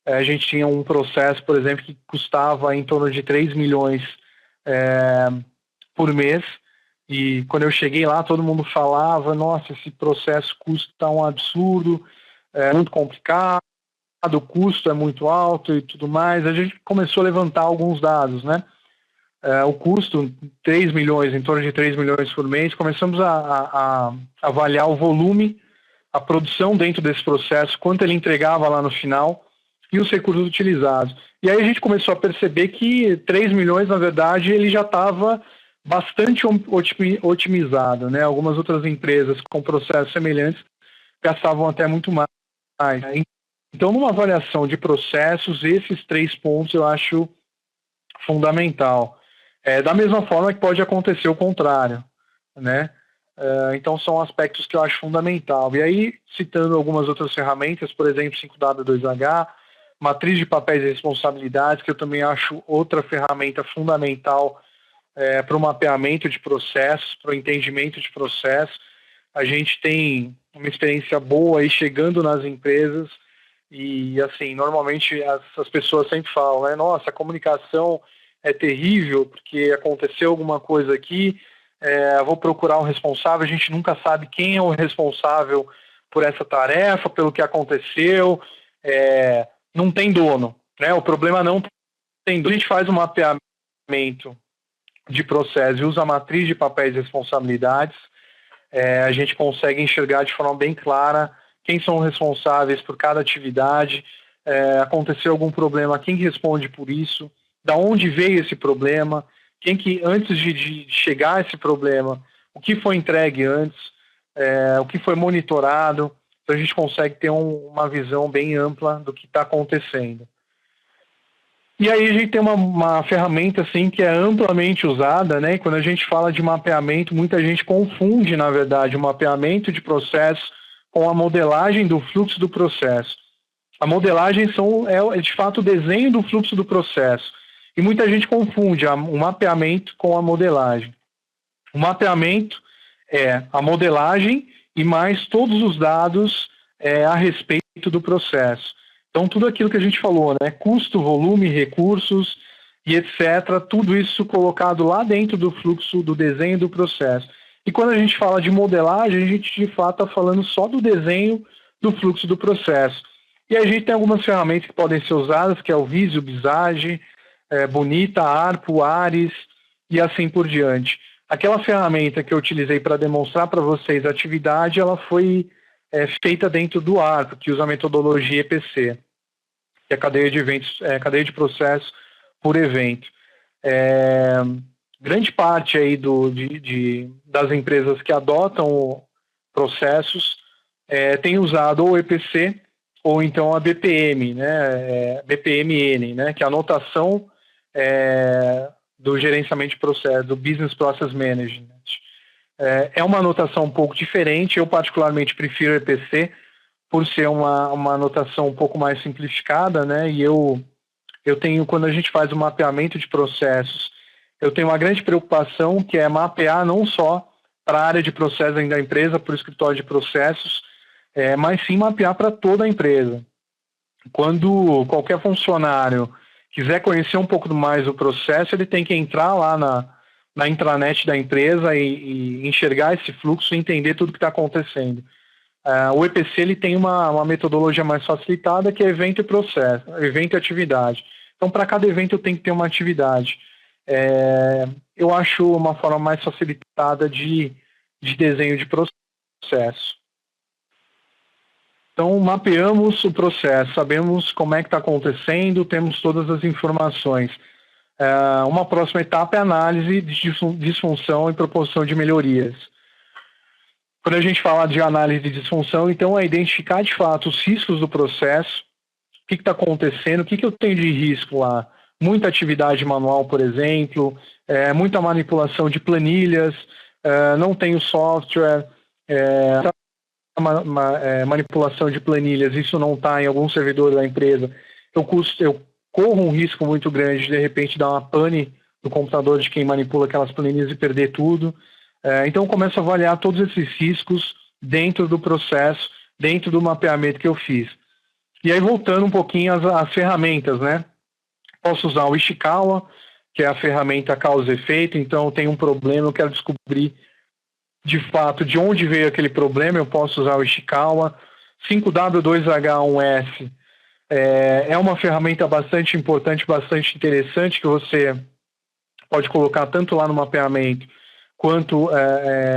Speaker 1: a gente tinha um processo, por exemplo, que custava em torno de 3 milhões por mês, e quando eu cheguei lá, todo mundo falava, nossa, esse processo custa um absurdo, é muito complicado, o custo é muito alto e tudo mais. A gente começou a levantar alguns dados, né? O custo, 3 milhões, em torno de 3 milhões por mês. Começamos a avaliar o volume, a produção dentro desse processo, quanto ele entregava lá no final e os recursos utilizados. E aí a gente começou a perceber que 3 milhões, na verdade, ele já estava bastante otimizado, né? Algumas outras empresas com processos semelhantes gastavam até muito mais. Então, numa avaliação de processos, esses 3 pontos eu acho fundamental. Da mesma forma que pode acontecer o contrário, né? Então, são aspectos que eu acho fundamental. E aí, citando algumas outras ferramentas, por exemplo, 5W2H, matriz de papéis e responsabilidades, que eu também acho outra ferramenta fundamental para o mapeamento de processos, para o entendimento de processos. A gente tem uma experiência boa aí chegando nas empresas e, assim, normalmente as pessoas sempre falam, né? Nossa, a comunicação é terrível porque aconteceu alguma coisa aqui, vou procurar um responsável, a gente nunca sabe quem é o responsável por essa tarefa, pelo que aconteceu, não tem dono, né? O problema não tem dono. A gente faz um mapeamento de processo e usa a matriz de papéis e responsabilidades, a gente consegue enxergar de forma bem clara quem são os responsáveis por cada atividade, aconteceu algum problema, quem responde por isso, da onde veio esse problema, quem que, antes de chegar a esse problema, o que foi entregue antes, o que foi monitorado, então a gente consegue ter uma visão bem ampla do que está acontecendo. E aí a gente tem uma ferramenta assim que é amplamente usada, né? E quando a gente fala de mapeamento, muita gente confunde, na verdade, o mapeamento de processo com a modelagem do fluxo do processo. A modelagem é de fato o desenho do fluxo do processo. E muita gente confunde o mapeamento com a modelagem. O mapeamento é a modelagem e mais todos os dados a respeito do processo. Então, tudo aquilo que a gente falou, né? Custo, volume, recursos e etc., tudo isso colocado lá dentro do fluxo do desenho do processo. E quando a gente fala de modelagem, a gente de fato está falando só do desenho do fluxo do processo. E a gente tem algumas ferramentas que podem ser usadas, que é o Visio, Visage, Bonita, Arpo, Ares e assim por diante. Aquela ferramenta que eu utilizei para demonstrar para vocês a atividade, ela foi feita dentro do Arpo, que usa a metodologia EPC, que é cadeia de eventos, cadeia de processo por evento. Grande parte aí das empresas que adotam processos tem usado ou o EPC ou então a BPM, né, BPMN, né, que é a anotação do gerenciamento de processo, do Business Process Management. É uma anotação um pouco diferente, eu particularmente prefiro o EPC, por ser uma anotação um pouco mais simplificada, né, e eu tenho, quando a gente faz o mapeamento de processos, eu tenho uma grande preocupação que é mapear não só para a área de processos dentro da empresa, para o escritório de processos, mas sim mapear para toda a empresa. Quando qualquer funcionário quiser conhecer um pouco mais o processo, ele tem que entrar lá na intranet da empresa e enxergar esse fluxo e entender tudo que está acontecendo. O EPC ele tem uma metodologia mais facilitada, que é evento e processo, evento e atividade. Então, para cada evento eu tenho que ter uma atividade. Eu acho uma forma mais facilitada de desenho de processo. Então, mapeamos o processo, sabemos como é que está acontecendo, temos todas as informações. Uma próxima etapa é a análise de disfunção e proposição de melhorias. Quando a gente fala de análise de disfunção, então é identificar de fato os riscos do processo, o que está acontecendo, o que eu tenho de risco lá. Muita atividade manual, por exemplo, muita manipulação de planilhas, não tenho software, manipulação de planilhas, isso não está em algum servidor da empresa. Eu corro um risco muito grande de repente dar uma pane no computador de quem manipula aquelas planilhas e perder tudo. Então eu começo a avaliar todos esses riscos dentro do processo, dentro do mapeamento que eu fiz. E aí voltando um pouquinho às ferramentas, né? Posso usar o Ishikawa, que é a ferramenta causa e efeito. Então eu tenho um problema, eu quero descobrir de fato de onde veio aquele problema, eu posso usar o Ishikawa. 5W2H1S é uma ferramenta bastante importante, bastante interessante, que você pode colocar tanto lá no mapeamento quanto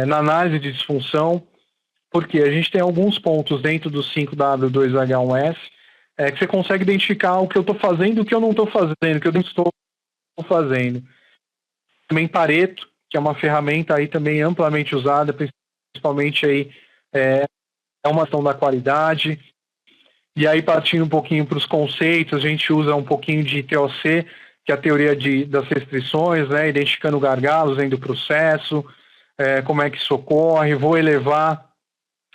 Speaker 1: na análise de disfunção, porque a gente tem alguns pontos dentro do 5W2H1S que você consegue identificar o que eu estou fazendo e o que eu não estou fazendo, o que eu não estou fazendo. Também Pareto, que é uma ferramenta aí também amplamente usada, principalmente aí é uma questão da qualidade. E aí, partindo um pouquinho para os conceitos, a gente usa um pouquinho de TOC, que é a teoria das restrições, né, identificando gargalos dentro do processo, como é que isso ocorre, vou elevar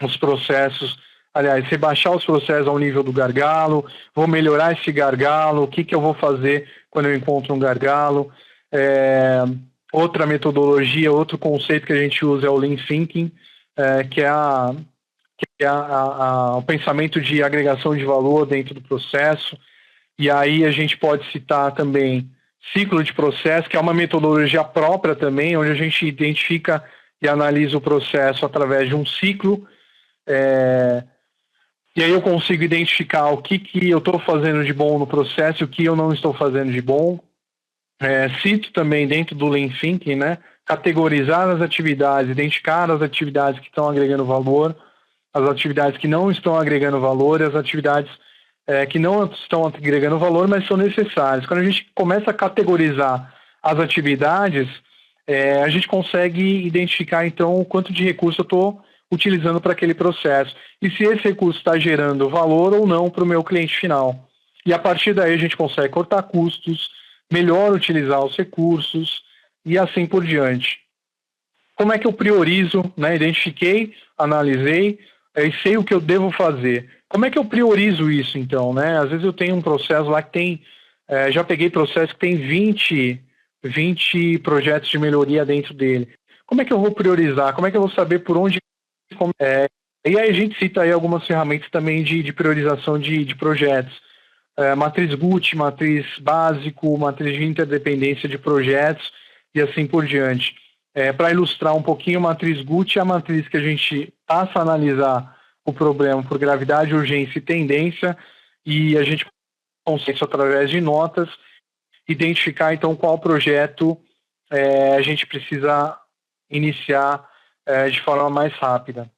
Speaker 1: os processos, aliás, rebaixar os processos ao nível do gargalo, vou melhorar esse gargalo, o que eu vou fazer quando eu encontro um gargalo. Outra metodologia, outro conceito que a gente usa é o Lean Thinking, que é o pensamento de agregação de valor dentro do processo. E aí a gente pode citar também ciclo de processo, que é uma metodologia própria também, onde a gente identifica e analisa o processo através de um ciclo. E aí eu consigo identificar o que eu estou fazendo de bom no processo e o que eu não estou fazendo de bom. Cito também dentro do Lean Thinking, né, categorizar as atividades, identificar as atividades que estão agregando valor, as atividades que não estão agregando valor e as atividades que não estão agregando valor, mas são necessárias. Quando a gente começa a categorizar as atividades, a gente consegue identificar, então, o quanto de recurso eu estou utilizando para aquele processo e se esse recurso está gerando valor ou não para o meu cliente final. E a partir daí a gente consegue cortar custos, melhor utilizar os recursos e assim por diante. Como é que eu priorizo, né? Identifiquei, analisei e sei o que eu devo fazer. Como é que eu priorizo isso, então, né? Às vezes eu tenho um processo lá que tem... já peguei processo que tem 20 projetos de melhoria dentro dele. Como é que eu vou priorizar? Como é que eu vou saber por onde... E aí a gente cita aí algumas ferramentas também de priorização de projetos. Matriz Gucci, matriz básico, matriz de interdependência de projetos e assim por diante. Para ilustrar um pouquinho, a matriz Gucci é a matriz que a gente passa a analisar o problema por gravidade, urgência e tendência, e a gente consegue, através de notas, identificar então qual projeto a gente precisa iniciar de forma mais rápida.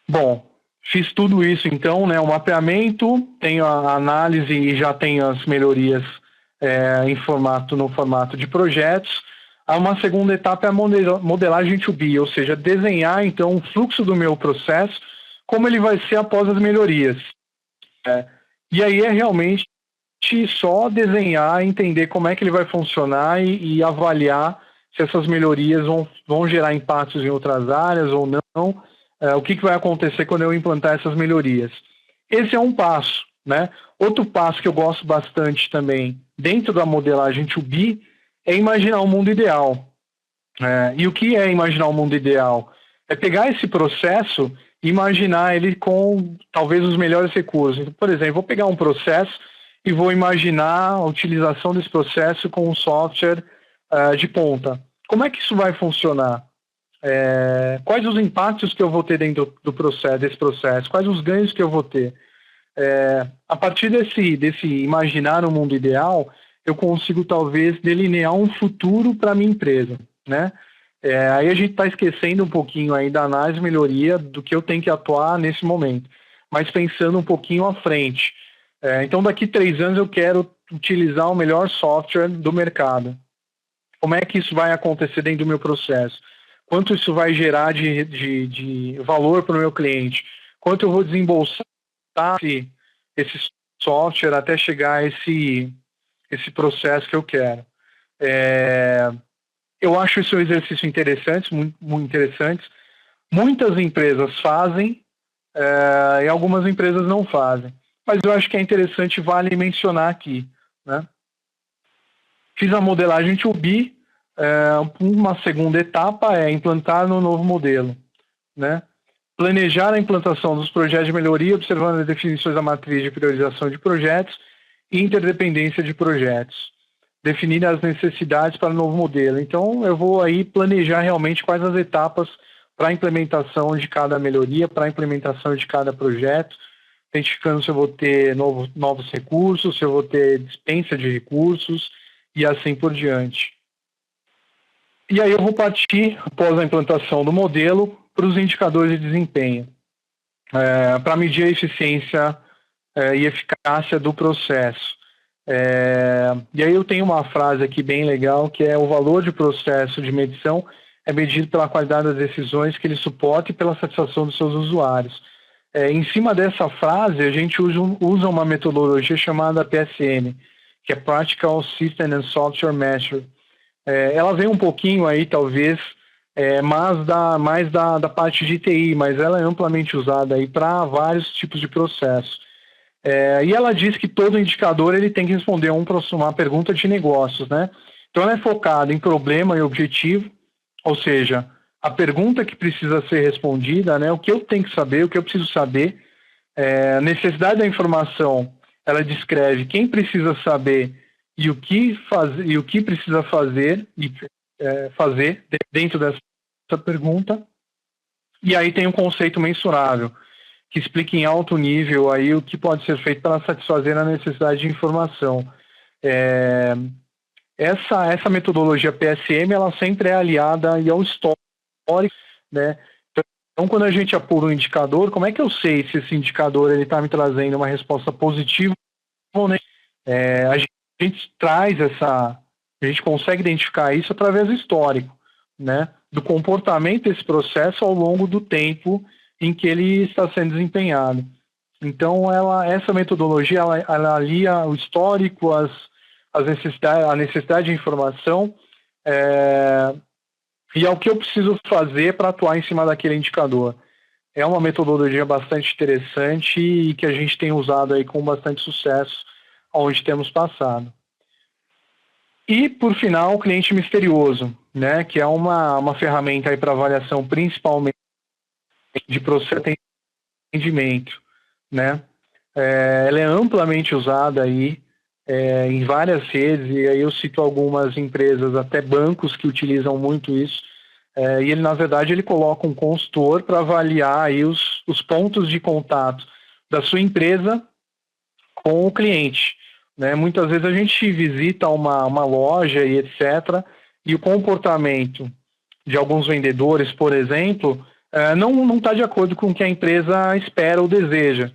Speaker 1: Bom, fiz tudo isso então, né, o mapeamento, tenho a análise e já tenho as melhorias no formato de projetos. Uma segunda etapa é a modelagem to be, ou seja, desenhar então o fluxo do meu processo, como ele vai ser após as melhorias. E aí é realmente só desenhar, entender como é que ele vai funcionar e avaliar se essas melhorias vão gerar impactos em outras áreas ou não, o que vai acontecer quando eu implantar essas melhorias. Esse é um passo, né? Outro passo que eu gosto bastante também, dentro da modelagem to be, é imaginar um mundo ideal. E o que é imaginar um mundo ideal? É pegar esse processo e imaginar ele com talvez os melhores recursos. Então, por exemplo, vou pegar um processo e vou imaginar a utilização desse processo com um software de ponta. Como é que isso vai funcionar? Quais os impactos que eu vou ter dentro desse processo? Quais os ganhos que eu vou ter? A partir desse imaginar um mundo ideal, eu consigo talvez delinear um futuro para a minha empresa, né? Aí a gente está esquecendo um pouquinho aí da análise e melhoria do que eu tenho que atuar nesse momento, mas pensando um pouquinho à frente. Então, daqui 3 anos eu quero utilizar o melhor software do mercado. Como é que isso vai acontecer dentro do meu processo? Quanto isso vai gerar de valor para o meu cliente? Quanto eu vou desembolsar esse software até chegar a esse processo que eu quero? Eu acho isso um exercício interessante, muito, muito interessante. Muitas empresas fazem e algumas empresas não fazem. Mas eu acho que é interessante, vale mencionar aqui, né? Fiz a modelagem 2B, uma segunda etapa é implantar no novo modelo, né? Planejar a implantação dos projetos de melhoria, observando as definições da matriz de priorização de projetos e interdependência de projetos. Definir as necessidades para o novo modelo. Então, eu vou aí planejar realmente quais as etapas para a implementação de cada melhoria, para a implementação de cada projeto, identificando se eu vou ter novos recursos, se eu vou ter dispensa de recursos e assim por diante. E aí eu vou partir, após a implantação do modelo, para os indicadores de desempenho, para medir a eficiência e eficácia do processo. E aí eu tenho uma frase aqui bem legal, que é: o valor de processo de medição é medido pela qualidade das decisões que ele suporta e pela satisfação dos seus usuários. Em cima dessa frase, a gente usa uma metodologia chamada PSM, que é Practical System and Software Measure. Ela vem um pouquinho aí, talvez, mais da parte de TI, mas ela é amplamente usada aí para vários tipos de processos. E ela diz que todo indicador ele tem que responder uma pergunta de negócios, né? Então ela é focada em problema e objetivo, ou seja, a pergunta que precisa ser respondida, né? O que eu tenho que saber, o que eu preciso saber. A necessidade da informação, ela descreve quem precisa saber e o que precisa fazer fazer dentro dessa pergunta. E aí tem um conceito mensurável, que explica em alto nível aí o que pode ser feito para satisfazer a necessidade de informação. Essa metodologia PSM, ela sempre é aliada aí ao histórico, né? Então, quando a gente apura um indicador, como é que eu sei se esse indicador ele está me trazendo uma resposta positiva ou não? A gente consegue identificar isso através do histórico, né? Do comportamento desse processo ao longo do tempo em que ele está sendo desempenhado. Então, essa metodologia ela alia o histórico, a necessidade de informação e ao que eu preciso fazer para atuar em cima daquele indicador. É uma metodologia bastante interessante e que a gente tem usado aí com bastante sucesso onde temos passado. E, por final, o cliente misterioso, né, que é uma ferramenta para avaliação principalmente de processo de atendimento, né? Ela é amplamente usada aí em várias redes, e aí eu cito algumas empresas, até bancos que utilizam muito isso, e ele, na verdade, ele coloca um consultor para avaliar aí os pontos de contato da sua empresa com o cliente, né? Muitas vezes a gente visita uma loja e etc., e o comportamento de alguns vendedores, por exemplo, não está de acordo com o que a empresa espera ou deseja.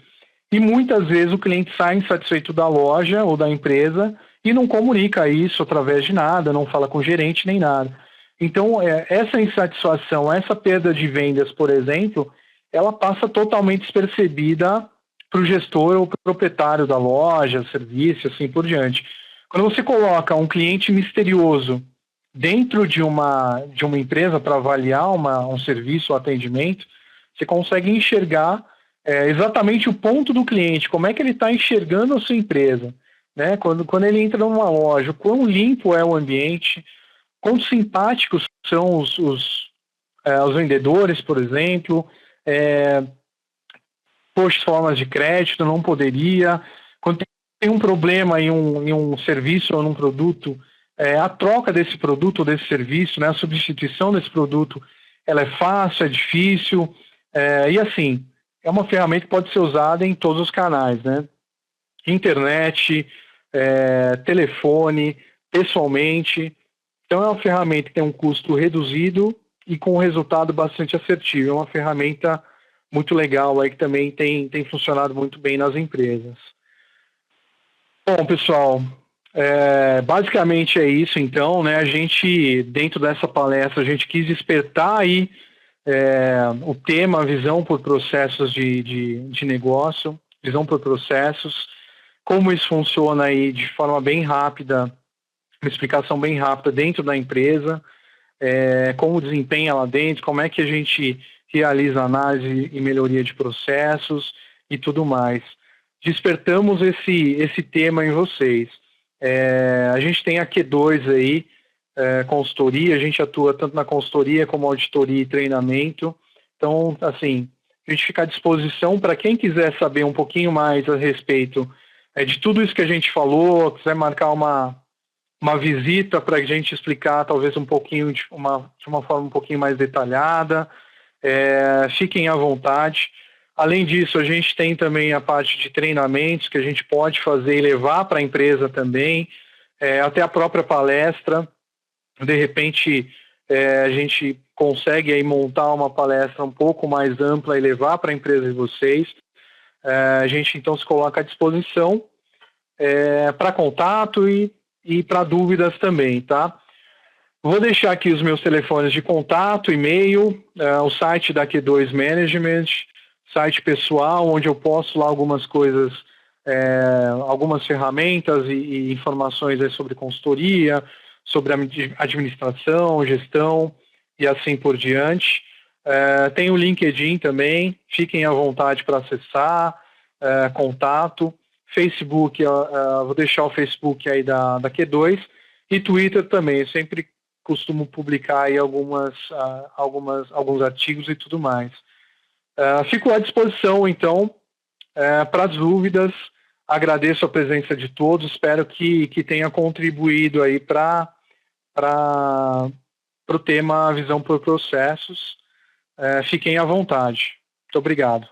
Speaker 1: E muitas vezes o cliente sai insatisfeito da loja ou da empresa e não comunica isso através de nada, não fala com o gerente nem nada. Então, essa insatisfação, essa perda de vendas, por exemplo, ela passa totalmente despercebida para o gestor ou para o proprietário da loja, serviço, assim por diante. Quando você coloca um cliente misterioso dentro de uma empresa para avaliar um serviço ou atendimento, você consegue enxergar exatamente o ponto do cliente, como é que ele está enxergando a sua empresa, né? Quando ele entra numa loja, quão limpo é o ambiente, quão simpáticos são os vendedores, por exemplo, formas de crédito, não poderia. Quando tem um problema em um serviço ou num produto, a troca desse produto ou desse serviço, né, a substituição desse produto, ela é fácil, é difícil, e assim, é uma ferramenta que pode ser usada em todos os canais, né? Internet, telefone, pessoalmente. Então é uma ferramenta que tem um custo reduzido e com um resultado bastante assertivo. É uma ferramenta muito legal aí que também tem funcionado muito bem nas empresas. Bom, pessoal, basicamente é isso então, né? A gente, dentro dessa palestra, a gente quis despertar aí o tema, a visão por processos de negócio, visão por processos, como isso funciona aí de forma bem rápida, uma explicação bem rápida dentro da empresa, como desempenha lá dentro, como é que a gente realiza análise e melhoria de processos e tudo mais. Despertamos esse tema em vocês. A gente tem a Q2 aí, consultoria, a gente atua tanto na consultoria como auditoria e treinamento. Então, assim, a gente fica à disposição para quem quiser saber um pouquinho mais a respeito de tudo isso que a gente falou, quiser marcar uma visita para a gente explicar talvez um pouquinho de uma forma um pouquinho mais detalhada, fiquem à vontade. Além disso, a gente tem também a parte de treinamentos que a gente pode fazer e levar para a empresa também, até a própria palestra. De repente, a gente consegue aí montar uma palestra um pouco mais ampla e levar para a empresa de vocês. A gente então se coloca à disposição para contato e para dúvidas também, tá? Vou deixar aqui os meus telefones de contato, e-mail, o site da Q2 Management, site pessoal, onde eu posto lá algumas coisas, algumas ferramentas e informações aí sobre consultoria, sobre administração, gestão e assim por diante. Tem o LinkedIn também, fiquem à vontade para acessar, contato. Facebook, vou deixar o Facebook aí da Q2 e Twitter também, eu sempre costumo publicar aí alguns artigos e tudo mais. Fico à disposição então para as dúvidas, agradeço a presença de todos, espero que tenha contribuído aí para o tema Visão por Processos. Fiquem à vontade. Muito obrigado.